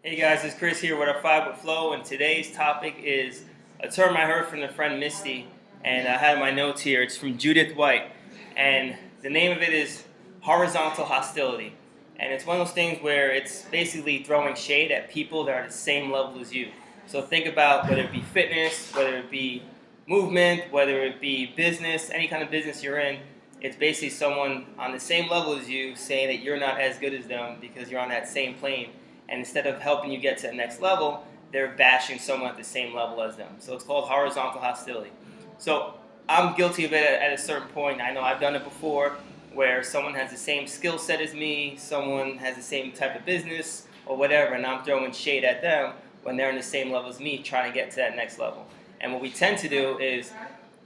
Hey guys, it's Chris here with our 5 with Flow, and today's topic is a term I heard from the friend Misty, and I have my notes here. It's from Judith White, and the name of it is horizontal hostility. And it's one of those things where it's basically throwing shade at people that are at the same level as you. So think about whether it be fitness, whether it be movement, whether it be business, any kind of business you're in. It's basically someone on the same level as you saying that you're not as good as them because you're on that same plane. And instead of helping you get to the next level, they're bashing someone at the same level as them. So it's called horizontal hostility. So I'm guilty of it at a certain point. I know I've done it before where someone has the same skill set as me, someone has the same type of business or whatever, and I'm throwing shade at them when they're in the same level as me trying to get to that next level. And what we tend to do is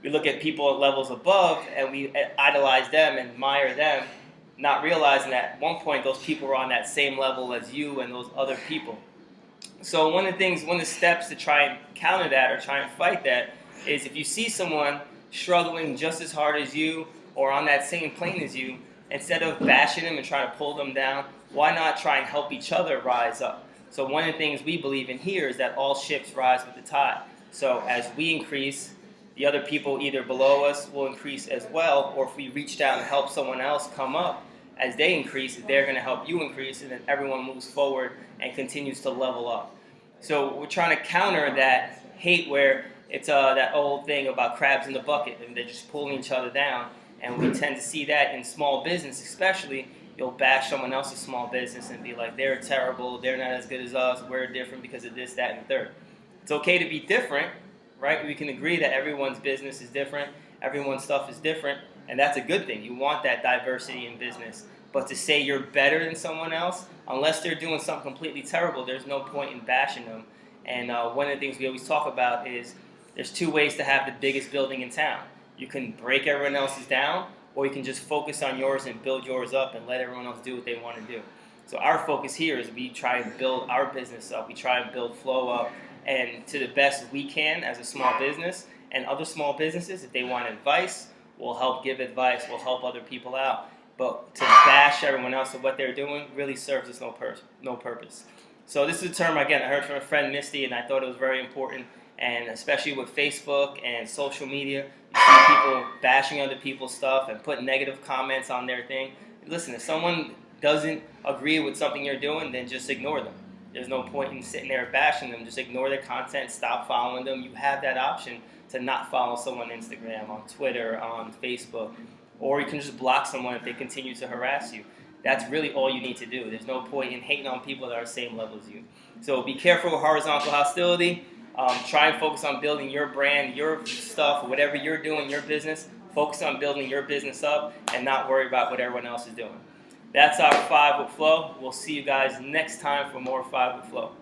we look at people at levels above and we idolize them and admire them, not realizing that at one point those people were on that same level as you and those other people. So one of the steps to try and counter that or try and fight that is if you see someone struggling just as hard as you or on that same plane as you, instead of bashing them and trying to pull them down, why not try and help each other rise up? So one of the things we believe in here is that all ships rise with the tide. So as we increase, the other people either below us will increase as well, or if we reach down and help someone else come up, as they increase, they're going to help you increase, and then everyone moves forward and continues to level up. So we're trying to counter that hate where it's that old thing about crabs in the bucket, and they're just pulling each other down. And we tend to see that in small business especially. You'll bash someone else's small business and be like, they're terrible, they're not as good as us, we're different because of this, that, and the third. It's okay to be different, right? We can agree that everyone's business is different, everyone's stuff is different, and that's a good thing. You want that diversity in business. But to say you're better than someone else, unless they're doing something completely terrible, there's no point in bashing them. And one of the things we always talk about is there's two ways to have the biggest building in town. You can break everyone else's down, or you can just focus on yours and build yours up and let everyone else do what they want to do. So our focus here is we try and build our business up. We try and build Flow up and to the best we can as a small business. And other small businesses, if they want advice, we'll help give advice, we'll help other people out. But to bash everyone else of what they're doing really serves us no purpose. So this is a term, again, I heard from a friend, Misty, and I thought it was very important. And especially with Facebook and social media, you see people bashing other people's stuff and putting negative comments on their thing. Listen, if someone doesn't agree with something you're doing, then just ignore them. There's no point in sitting there bashing them. Just ignore their content, stop following them. You have that option to not follow someone on Instagram, on Twitter, on Facebook, or you can just block someone if they continue to harass you. That's really all you need to do. There's no point in hating on people that are the same level as you. So be careful with horizontal hostility. Try and focus on building your brand, your stuff, whatever you're doing, your business. Focus on building your business up and not worry about what everyone else is doing. That's our 5 with Flow. We'll see you guys next time for more 5 with Flow.